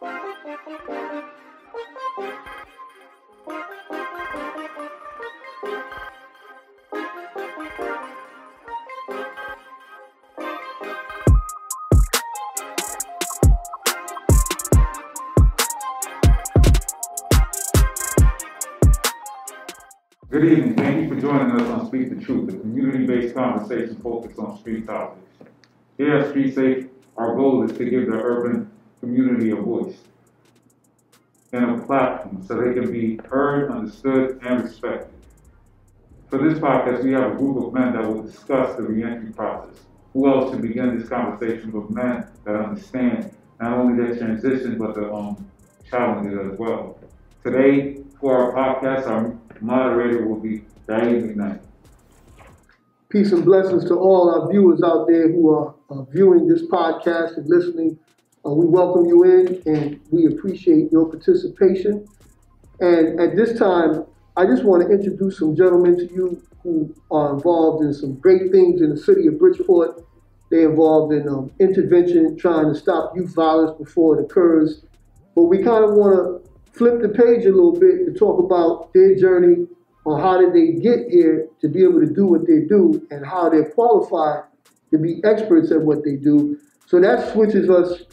Good evening. Thank you for joining us on Speak the Truth, a community-based conversation focused on street topics. Here at Street Safe, our goal is to give the urban community a voice and a platform so they can be heard, understood, and respected. For this podcast, we have a group of men that will discuss the reentry process. Who else to begin this conversation with men that understand not only their transition, but the challenges as well. Today, for our podcast, our moderator will be Diane McKnight. Peace and blessings to all our viewers out there who are viewing this podcast and listening. We welcome you in and we appreciate your participation. And at this time, I just want to introduce some gentlemen to you who are involved in some great things in the city of Bridgeport. They're involved in intervention, trying to stop youth violence before it occurs. But we kind of want to flip the page a little bit to talk about their journey on how did they get here to be able to do what they do and how they're qualified to be experts at what they do. So that switches us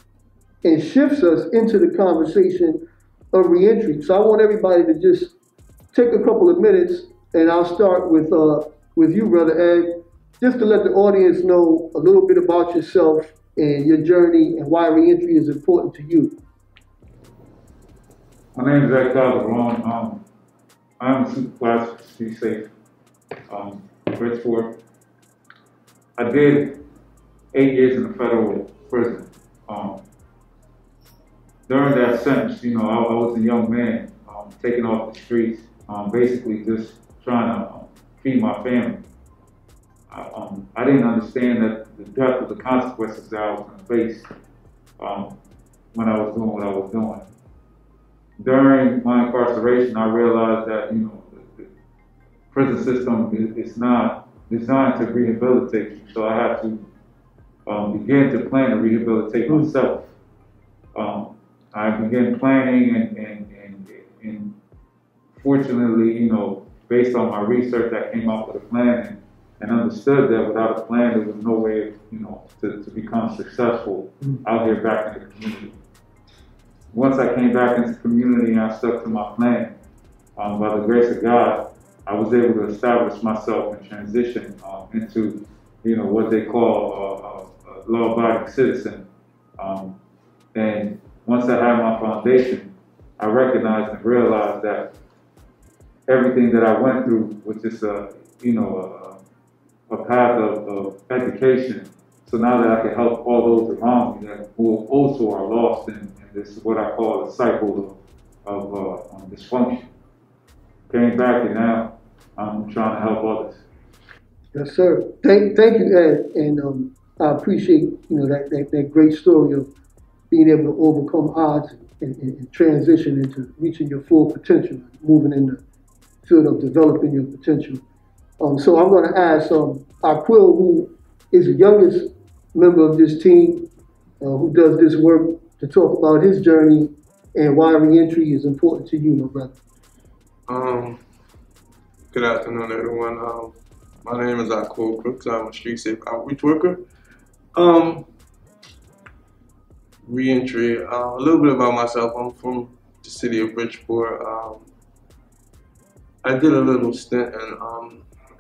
and shifts us into the conversation of reentry. So I want everybody to just take a couple of minutes, and I'll start with you, Brother Ed, just to let the audience know a little bit about yourself and your journey and why reentry is important to you. My name is Ed Calderon. I'm a supervisor for Street Safe, Bridgeport. I did 8 years in the federal prison. During that sentence, I was a young man taken off the streets, basically just trying to feed my family. I didn't understand that the depth of the consequences that I was going to face when I was doing what I was doing. During my incarceration, I realized that, the prison system is not designed to rehabilitate you. So I had to begin to plan to rehabilitate myself. I began planning and fortunately, based on my research, I came up with a plan and understood that without a plan, there was no way, to become successful out here back in the community. Once I came back into the community and I stuck to my plan, by the grace of God, I was able to establish myself and transition into, what they call a law-abiding citizen. And once I had my foundation, I recognized and realized that everything that I went through was just a path of education. So now that I can help all those around me that who also are lost in this is what I call a cycle of dysfunction. Came back and now I'm trying to help others. Yes, sir. Thank you, Ed, and I appreciate that great story of being able to overcome odds and transition into reaching your full potential, moving in the field of developing your potential. So I'm going to ask Aquil, who is the youngest member of this team, who does this work, to talk about his journey and why reentry is important to you, my brother. Good afternoon, everyone. My name is Aquil Crooks. I'm a street safe outreach worker. Reentry. A little bit about myself. I'm from the city of Bridgeport. I did a little stint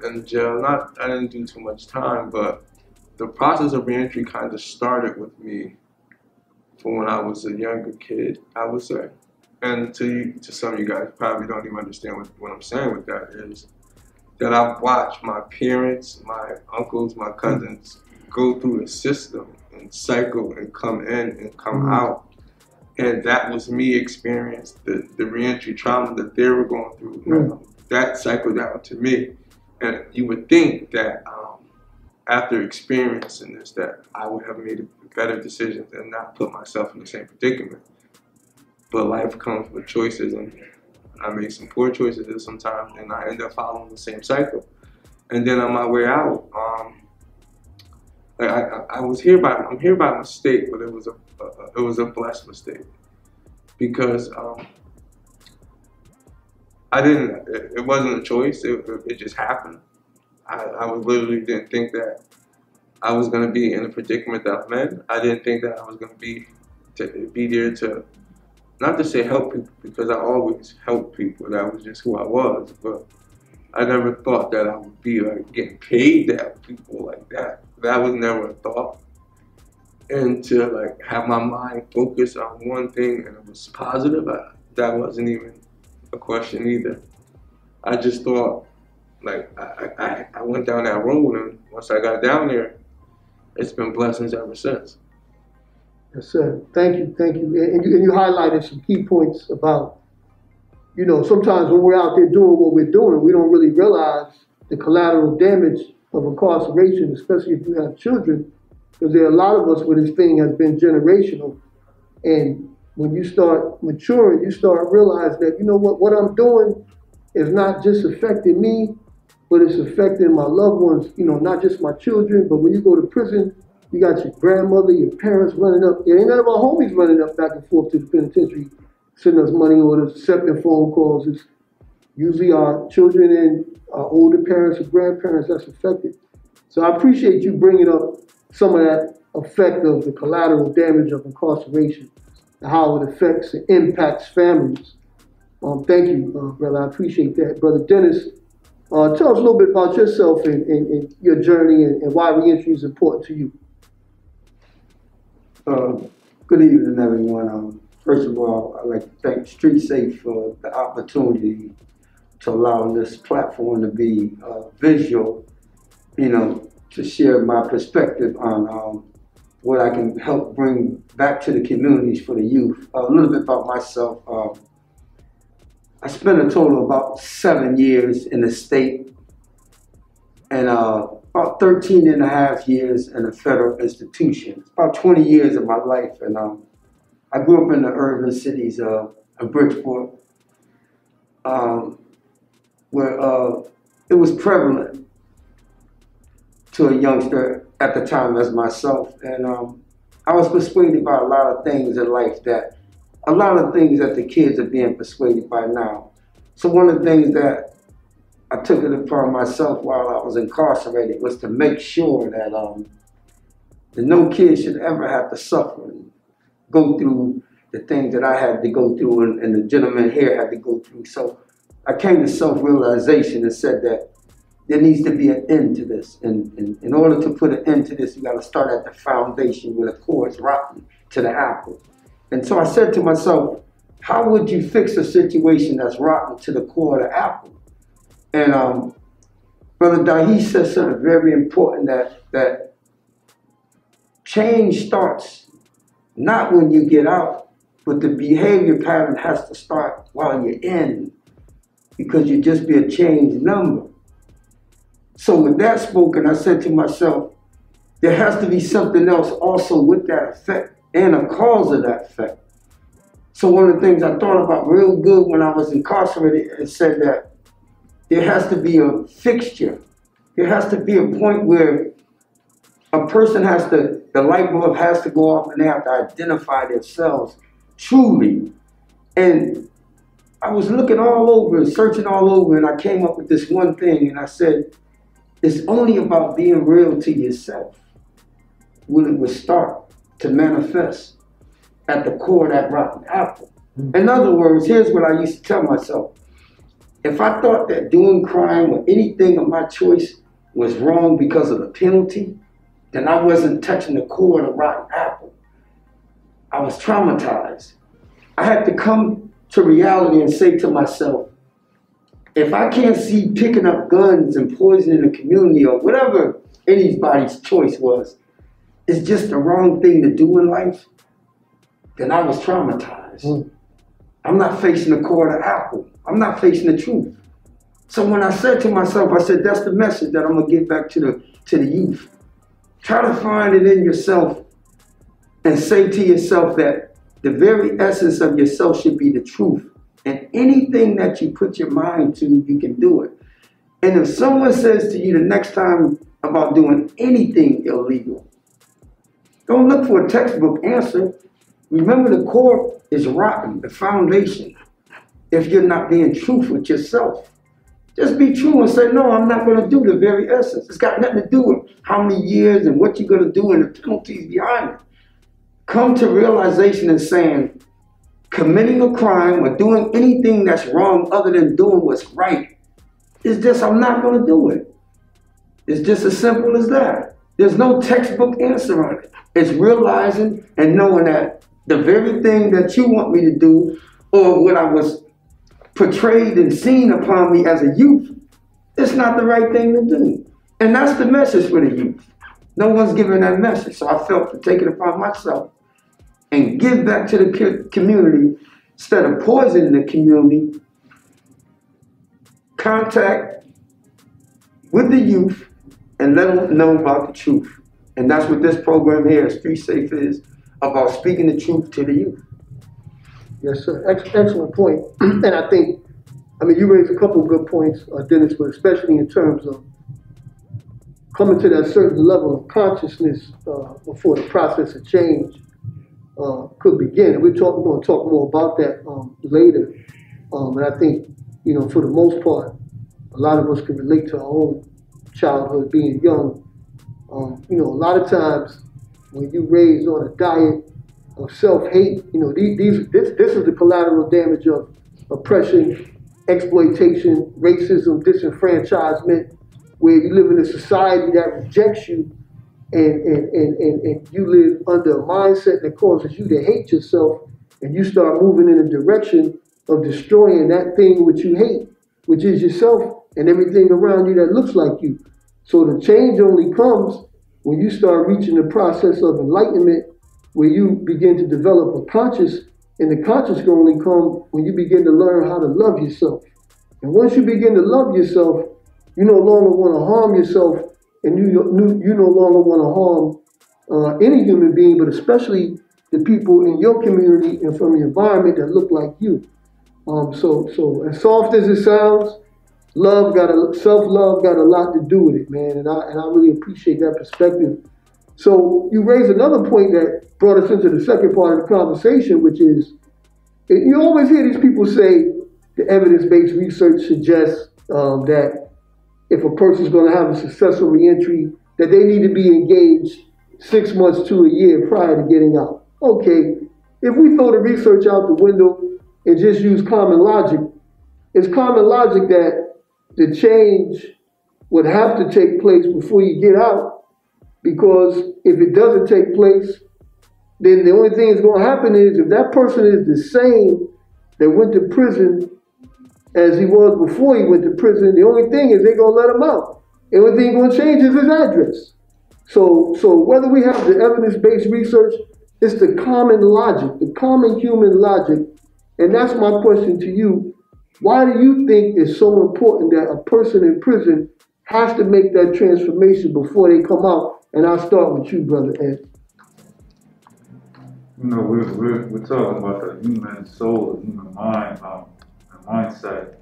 in jail. I didn't do too much time, but the process of reentry kind of started with me from when I was a younger kid, I would say. And to some of you guys probably don't even understand what I'm saying with that is that I've watched my parents, my uncles, my cousins go through the system and cycle and come in and come out. And that was me experience the reentry trauma that they were going through. That cycled down to me. And you would think that after experiencing this, that I would have made better decisions and not put myself in the same predicament. But life comes with choices, and I made some poor choices sometimes, and I end up following the same cycle. And then on my way out, I'm here by mistake, but it was a blessed mistake. because I didn't. It wasn't a choice. It just happened. I literally didn't think that I was going to be in the predicament that I'm in. I didn't think that I was going to be there to, not to say help people, because I always helped people. That was just who I was. But I never thought that I would be like getting paid to help people like that. That was never a thought. And to like have my mind focused on one thing and it was positive, that wasn't even a question either. I just thought, like, I went down that road, and once I got down there, it's been blessings ever since. Yes, sir. Thank you. And you highlighted some key points about, you know, sometimes when we're out there doing what we're doing, we don't really realize the collateral damage of incarceration, especially if you have children, because there are a lot of us where this thing has been generational. And when you start maturing, you start realizing that, you know what I'm doing is not just affecting me, but it's affecting my loved ones, you know, not just my children, but when you go to prison, you got your grandmother, your parents running up. There ain't none of our homies running up back and forth to the penitentiary, sending us money orders, accepting phone calls. It's usually our children and our older parents or grandparents that's affected. So I appreciate you bringing up some of that effect of the collateral damage of incarceration and how it affects and impacts families. Thank you, brother. I appreciate that. Brother Dennis, tell us a little bit about yourself and your journey and why reentry is important to you. Good evening, everyone. First of all, I'd like to thank Street Safe for the opportunity to allow this platform to be visual, you know, to share my perspective on what I can help bring back to the communities for the youth. A little bit about myself. I spent a total of about 7 years in the state and about 13 and a half years in a federal institution. It's about 20 years of my life. And I grew up in the urban cities of Bridgeport, where it was prevalent to a youngster at the time as myself. And I was persuaded by a lot of things in life that the kids are being persuaded by now. So one of the things that I took it upon myself while I was incarcerated was to make sure that no kid should ever have to suffer and go through the things that I had to go through and the gentleman here had to go through. So I came to self-realization and said that there needs to be an end to this. And in order to put an end to this, you got to start at the foundation where the core is rotten to the apple. And so I said to myself, how would you fix a situation that's rotten to the core of the apple? And Brother Dahi said something very important, that change starts not when you get out, but the behavior pattern has to start while you're in, because you just be a changed number. So with that spoken, I said to myself, there has to be something else also with that effect and a cause of that effect. So one of the things I thought about real good when I was incarcerated is said that there has to be a fixture. There has to be a point where a person has to, the light bulb has to go off and they have to identify themselves truly. And I was looking all over and searching all over, and I came up with this one thing, and I said, it's only about being real to yourself when it would start to manifest at the core of that rotten apple. In other words, here's what I used to tell myself. If I thought that doing crime or anything of my choice was wrong because of the penalty, then I wasn't touching the core of the rotten apple. I was traumatized. I had to come to reality and say to myself, if I can't see picking up guns and poisoning the community or whatever anybody's choice was, it's just the wrong thing to do in life, then I was traumatized. I'm not facing the core of the apple. I'm not facing the truth. So when I said to myself, I said, that's the message that I'm gonna give back to the youth. Try to find it in yourself and say to yourself that the very essence of yourself should be the truth. And anything that you put your mind to, you can do it. And if someone says to you the next time about doing anything illegal, don't look for a textbook answer. Remember, the core is rotten, the foundation. If you're not being truthful with yourself, just be true and say, no, I'm not going to do the very essence. It's got nothing to do with how many years and what you're going to do and the penalties behind it. Come to realization and saying, committing a crime or doing anything that's wrong other than doing what's right, it's just, I'm not going to do it. It's just as simple as that. There's no textbook answer on it. It's realizing and knowing that the very thing that you want me to do, or what I was portrayed and seen upon me as a youth, it's not the right thing to do. And that's the message for the youth. No one's giving that message. So I felt to take it upon myself and give back to the community instead of poisoning the community. Contact with the youth and let them know about the truth. And that's what this program here, Street Safe, is about, speaking the truth to the youth. Yes, sir. Excellent point. And I think, you raised a couple of good points, Dennis, but especially in terms of coming to that certain level of consciousness before the process of change could begin. And we're going to talk more about that later. And I think, for the most part, a lot of us can relate to our own childhood, being young. A lot of times when you raised on a diet of self-hate, this is the collateral damage of oppression, exploitation, racism, disenfranchisement, where you live in a society that rejects you and you live under a mindset that causes you to hate yourself, and you start moving in a direction of destroying that thing which you hate, which is yourself and everything around you that looks like you. So the change only comes when you start reaching the process of enlightenment, where you begin to develop a conscious, and the conscious can only come when you begin to learn how to love yourself. And once you begin to love yourself, you no longer want to harm yourself, and you no longer want to harm any human being, but especially the people in your community and from your environment that look like you. So as soft as it sounds, self-love got a lot to do with it, man, and I really appreciate that perspective. So you raised another point that brought us into the second part of the conversation, which is, you always hear these people say the evidence-based research suggests that if a person's going to have a successful reentry, that they need to be engaged 6 months to a year prior to getting out. Okay, if we throw the research out the window and just use common logic, it's common logic that the change would have to take place before you get out, because if it doesn't take place, then the only thing that's going to happen is, if that person is the same that went to prison as he was before he went to prison, the only thing is they're going to let him out. The only thing going to change is his address. So whether we have the evidence-based research, it's the common logic, the common human logic. And that's my question to you. Why do you think it's so important that a person in prison has to make that transformation before they come out? And I'll start with you, Brother Ed. We're talking about the human soul, the human mind, the mindset,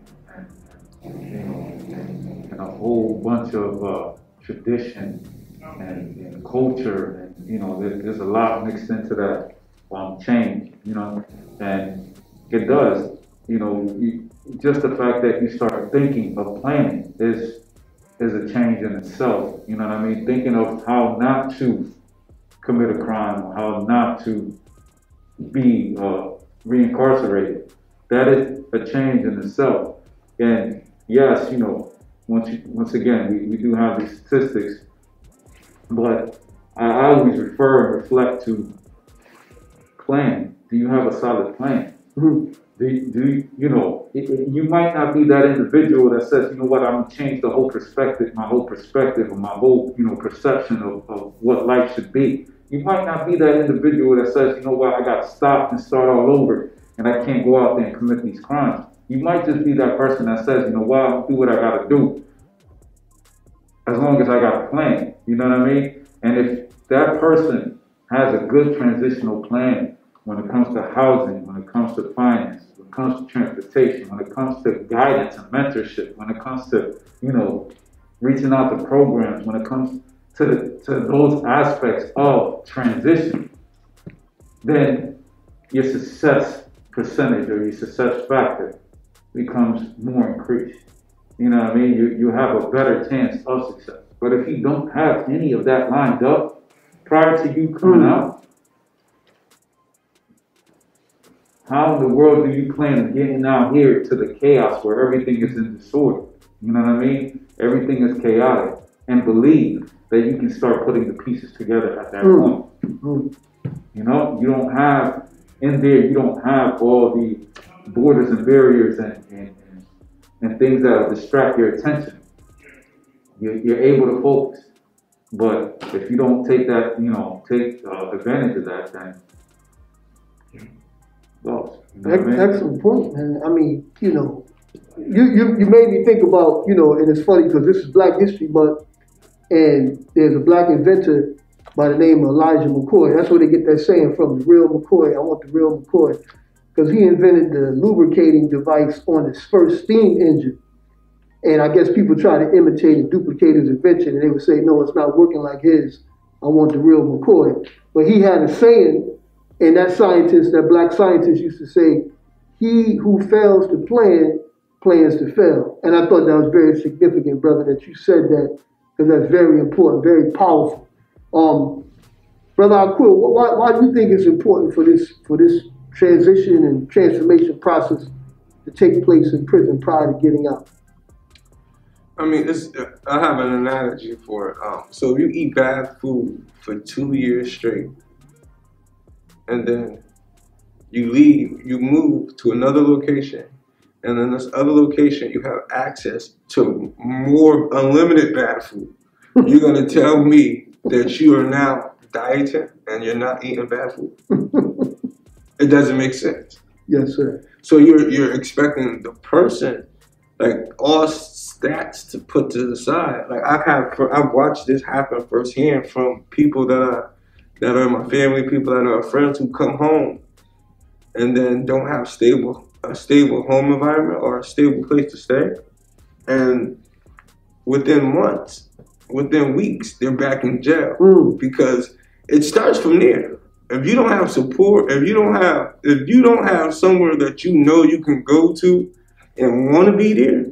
and a whole bunch of tradition and culture, and there's a lot mixed into that change, and it does, just the fact that you start thinking of planning is a change in itself. You know what I mean? Thinking of how not to commit a crime, how not to be reincarcerated. That is a change in itself. And yes, once again, we do have these statistics, but I always refer and reflect to plan. Do you have a solid plan? Mm-hmm. You might not be that individual that says, I'm going to change my whole perspective, or my whole, perception of what life should be. You might not be that individual that says, I got to stop and start all over, and I can't go out there and commit these crimes. You might just be that person that says, I'll do what I got to do, as long as I got a plan. You know what I mean? And if that person has a good transitional plan when it comes to housing, when it comes to finance, when it comes to transportation, when it comes to guidance and mentorship, when it comes to, reaching out to programs, when it comes to those aspects of transition, then your success percentage or your success factor becomes more increased. You know what I mean? You have a better chance of success. But if you don't have any of that lined up prior to you coming out, how in the world do you plan on getting out here to the chaos where everything is in disorder? You know what I mean? Everything is chaotic. And believe that you can start putting the pieces together at that point. You know, you don't have, in there, you don't have all the borders and barriers and things that will distract your attention. You're able to focus. But if you don't take that, take advantage of that, then lost. You know what I mean? Excellent point, man. I mean, you made me think about, and it's funny because this is Black History Month, and there's a black inventor by the name of Elijah McCoy. That's where they get that saying from, the real McCoy. I want the real McCoy. Because he invented the lubricating device on his first steam engine. And I guess people try to imitate and duplicate his invention, and they would say, no, it's not working like his. I want the real McCoy. But he had a saying, and that black scientist used to say, he who fails to plan, plans to fail. And I thought that was very significant, brother, that you said that, because that's very important, very powerful. Brother Aquil, why do you think it's important for this transition and transformation process to take place in prison prior to getting out? I mean, I have an analogy for it. So if you eat bad food for 2 years straight, and then you leave, you move to another location, and in this other location you have access to more unlimited bad food, you're gonna tell me that you are now dieting and you're not eating bad food? It doesn't make sense. Yes, sir. So you're expecting the person, like, all stats to put to the side. Like, I've watched this happen firsthand from people that are my family, people that are friends who come home and then don't have a stable home environment or a stable place to stay. And within months, within weeks, they're back in jail because it starts from there. If you don't have support, if you don't have somewhere that you can go to and want to be there,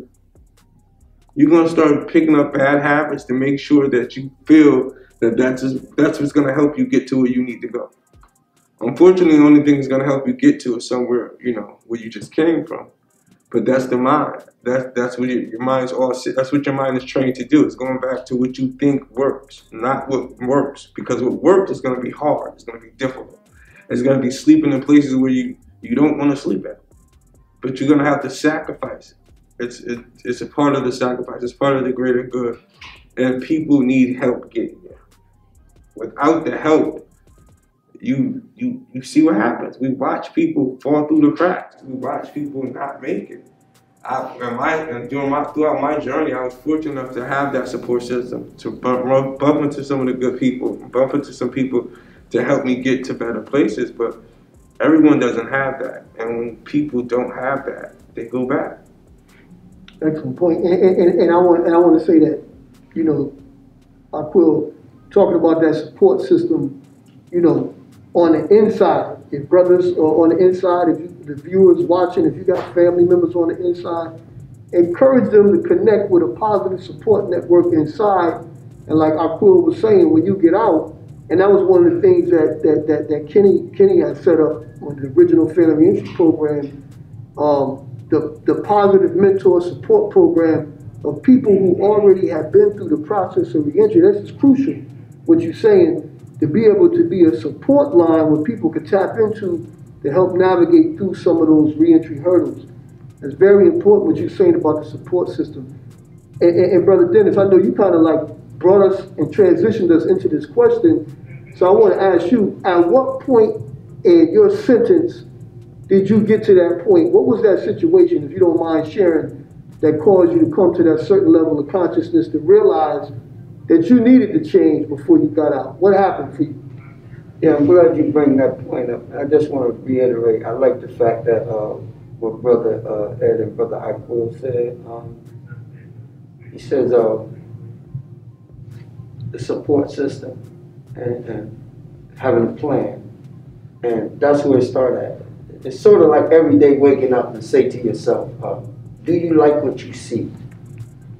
you're gonna start picking up bad habits to make sure that you feel that's what's gonna help you get to where you need to go. Unfortunately, the only thing that's gonna help you get to is somewhere, where you just came from. But that's the mind. That's what your mind's all. That's what your mind is trained to do. It's going back to what you think works, not what works. Because what works is going to be hard. It's going to be difficult. It's going to be sleeping in places where you don't want to sleep at. But you're going to have to sacrifice it. It's a part of the sacrifice. It's part of the greater good. And people need help getting there. Without the help, you see what happens. We watch people fall through the cracks. We watch people not make it. Throughout my journey, I was fortunate enough to have that support system, to bump into some of the good people, bump into some people to help me get to better places. But everyone doesn't have that, and when people don't have that, they go back. Excellent point. And I want to say that, Aquil, talking about that support system, on the inside, if brothers are on the inside, if the viewers watching, if you got family members on the inside, encourage them to connect with a positive support network inside. And like Aquil was saying, when you get out, and that was one of the things that Kenny had set up on the original family reentry program, the positive mentor support program of people who already have been through the process of reentry. This is crucial, what you're saying, to be able to be a support line where people can tap into to help navigate through some of those reentry hurdles. It's very important what you're saying about the support system. And Brother Dennis, I know you kind of like brought us and transitioned us into this question. So I want to ask you, at what point in your sentence did you get to that point? What was that situation, if you don't mind sharing, that caused you to come to that certain level of consciousness to realize that you needed to change before you got out? What happened for you? Yeah, I'm glad you bring that point up. I just want to reiterate, I like the fact that what Brother Ed and Brother Aquil said. He says the support system and having a plan. And that's where it started at. It's sort of like every day waking up and say to yourself, do you like what you see?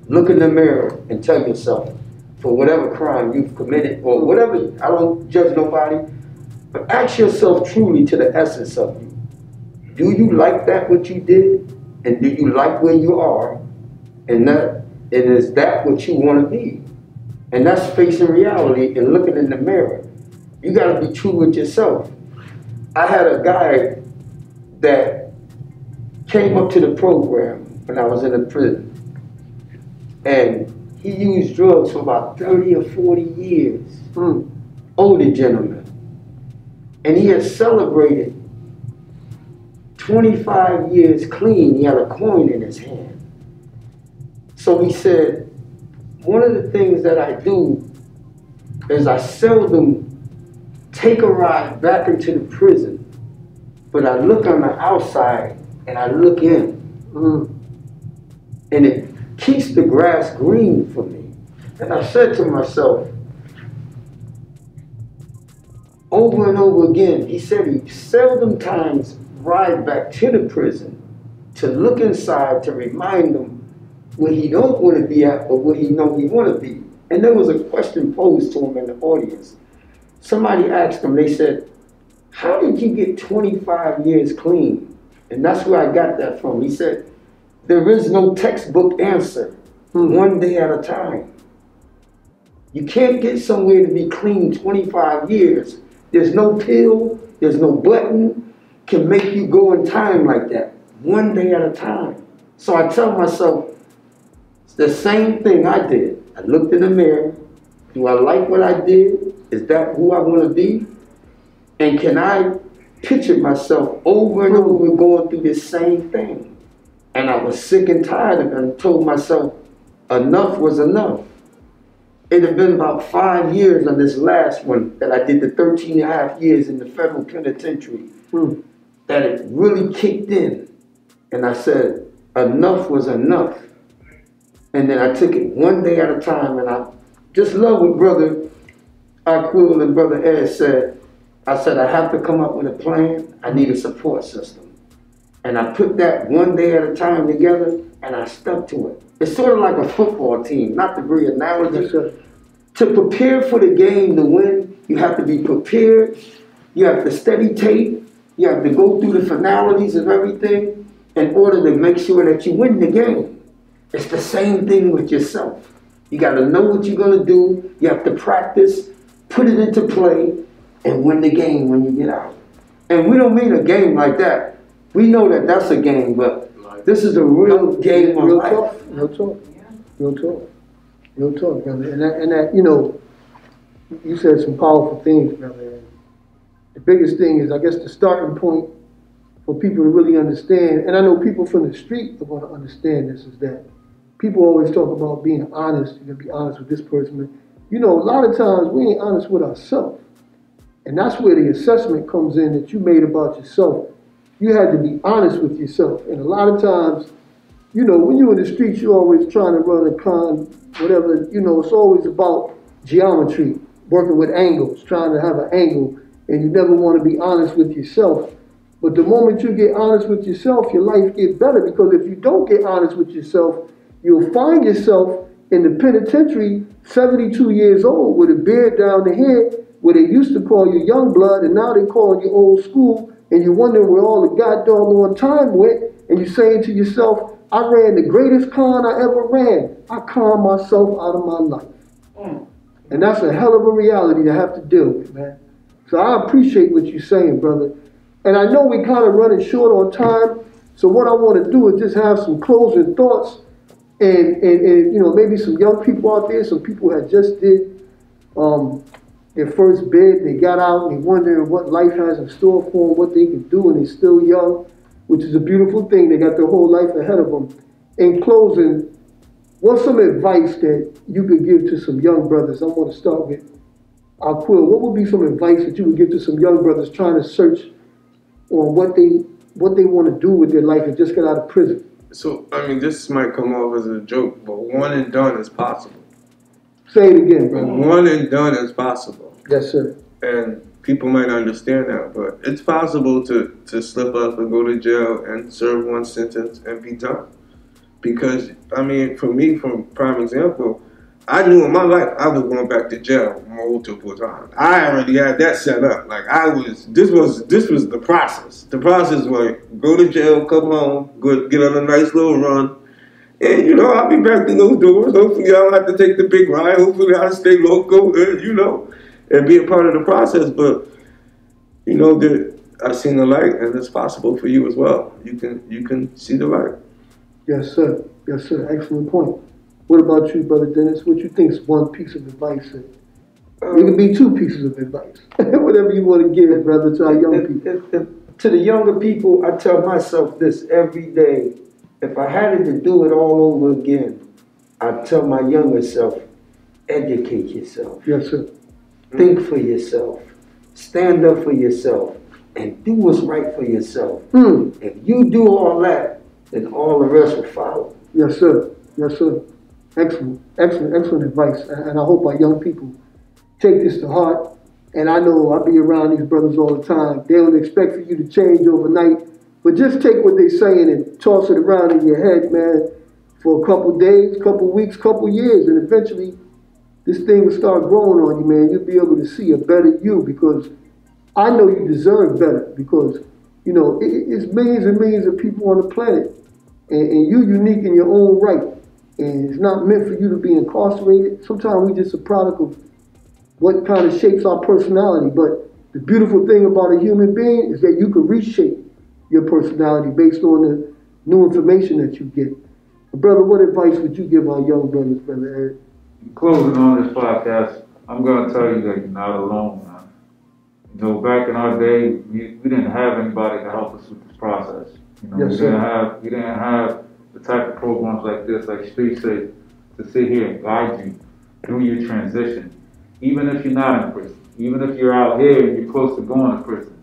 Look in the mirror and tell yourself, for whatever crime you've committed or whatever, I don't judge nobody, but ask yourself truly to the essence of you. Do you like that what you did? And do you like where you are? And is that what you want to be? And that's facing reality and looking in the mirror. You got to be true with yourself. I had a guy that came up to the program when I was in the prison. And he used drugs for about 30 or 40 years. Older gentleman. And he had celebrated 25 years clean. He had a coin in his hand. So he said, one of the things that I do is I seldom take a ride back into the prison, but I look on the outside and I look in. And it keeps the grass green for me. And I said to myself, over and over again, he said he seldom times ride back to the prison to look inside to remind him where he don't want to be at or where he know he want to be. And there was a question posed to him in the audience. Somebody asked him, they said, how did you get 25 years clean? And that's where I got that from. He said, there is no textbook answer. One day at a time. You can't get somewhere to be clean 25 years. There's no pill, there's no button can make you go in time like that. One day at a time. So I tell myself, it's the same thing I did. I looked in the mirror. Do I like what I did? Is that who I want to be? And can I picture myself over and over going through this same thing? And I was sick and tired of it and told myself, enough was enough. It had been about 5 years on this last one that I did the 13 and a half years in the federal penitentiary that it really kicked in. And I said, enough was enough. And then I took it one day at a time, and I just love what Brother Aquil and Brother Ed said. I said, I have to come up with a plan. I need a support system. And I put that one day at a time together, and I stuck to it. It's sort of like a football team, not to bring analogy. Yes, sir. To prepare for the game to win, you have to be prepared. You have to study tape. You have to go through the finalities of everything in order to make sure that you win the game. It's the same thing with yourself. You got to know what you're going to do. You have to practice, put it into play, and win the game when you get out. And we don't mean a game like that. We know that that's a game, but this is a real game of life. Real talk. Real talk. Real talk, brother. And that, you know, you said some powerful things, brother. And the biggest thing is, I guess, the starting point for people to really understand, and I know people from the street are going to understand this, is that people always talk about being honest. You're going to be honest with this person. But, you know, a lot of times we ain't honest with ourselves. And that's where the assessment comes in that you made about yourself. You had to be honest with yourself. And a lot of times, you know, when you're in the streets, you're always trying to run a con, whatever, you know, it's always about geometry, working with angles, trying to have an angle, and you never want to be honest with yourself. But the moment you get honest with yourself, your life gets better, because if you don't get honest with yourself, you'll find yourself in the penitentiary, 72 years old, with a beard down the head, where they used to call you young blood, and now they call you old school, and you're wondering where all the goddamn time went, and you're saying to yourself, I ran the greatest con I ever ran. I conned myself out of my life. And that's a hell of a reality to have to deal with, man. So I appreciate what you're saying, brother. And I know we kind of running short on time, so what I want to do is just have some closing thoughts, and you know, maybe some young people out there, some people that just did their first bid, they got out and they wondering what life has in store for them, what they can do, and they're still young, which is a beautiful thing. They got their whole life ahead of them. In closing, what's some advice that you could give to some young brothers? I want to start with Aquil. What would be some advice that you would give to some young brothers trying to search on what they want to do with their life and just get out of prison? So, I mean, this might come off as a joke, but one and done is possible. Say it again, brother. One and done is possible. Yes, sir. And people might understand that, but it's possible to slip up and go to jail and serve one sentence and be done. Because, I mean, for me, from prime example, I knew in my life I was going back to jail multiple times. I already had that set up. Like this was the process. The process was go to jail, come home, get on a nice little run, and you know I'll be back to those doors. Hopefully I don't have to take the big ride. Hopefully I'll stay local, you know, and be a part of the process. But you know that I've seen the light, and it's possible for you as well. You can see the light. Yes, sir. Yes, sir. Excellent point. What about you, Brother Dennis? What you think is one piece of advice? It could be two pieces of advice. Whatever you want to give, brother, to our young people. To the younger people, I tell myself this every day. If I had to do it all over again, I tell my younger self, educate yourself. Yes, sir. Think for yourself. Stand up for yourself. And do what's right for yourself. If you do all that, then all the rest will follow. Yes, sir. Yes, sir. Excellent, excellent, excellent advice. And I hope our young people take this to heart. And I know I be around these brothers all the time. They don't expect for you to change overnight. But just take what they're saying and toss it around in your head, man, for a couple days, couple weeks, couple years. And eventually, this thing will start growing on you, man. You'll be able to see a better you, because I know you deserve better, because, you know, it's millions and millions of people on the planet. And you're unique in your own right. And it's not meant for you to be incarcerated. Sometimes we're just a product of what kind of shapes our personality. But the beautiful thing about a human being is that you can reshape your personality based on the new information that you get. Brother, what advice would you give our young brothers, Brother Ed? In closing on this podcast, I'm going to tell you that you're not alone, man. You know, back in our day, we didn't have anybody to help us with this process. You know, Yes, we didn't have the type of programs like this, like Street Safe, to sit here and guide you through your transition. Even if you're not in prison, even if you're out here and you're close to going to prison,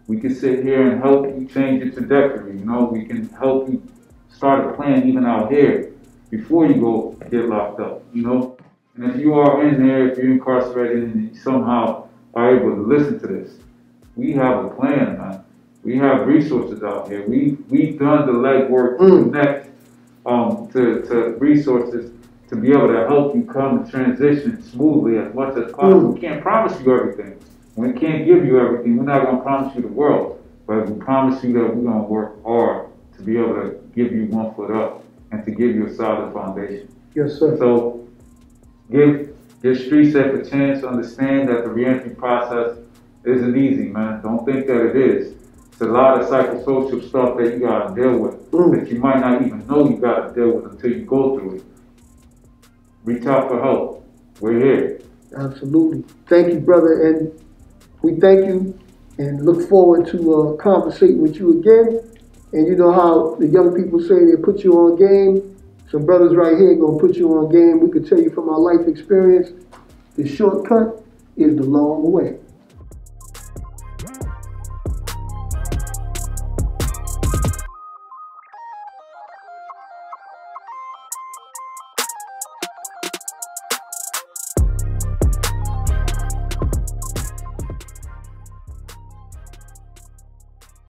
we can sit here and help you change your trajectory. You know, we can help you start a plan even out here before you go get locked up. You know, and if you are in there, if you're incarcerated and you somehow are able to listen to this, we have a plan, man. We have resources out here. We've done the legwork to connect to resources to be able to help you come to transition smoothly as much as possible. We can't promise you everything. We can't give you everything. We're not going to promise you the world, but we promise you that we're going to work hard to be able to give you one foot up and to give you a solid foundation. Yes, sir. So give Street Safe a chance to understand that the reentry process isn't easy, man. Don't think that it is. It's a lot of psychosocial stuff that you got to deal with that you might not even know you got to deal with until you go through it. Reach out for help. We're here. Absolutely. Thank you, brother. And we thank you and look forward to conversating with you again. And you know how the young people say they put you on game. Some brothers right here going to put you on game. We could tell you from our life experience, the shortcut is the long way.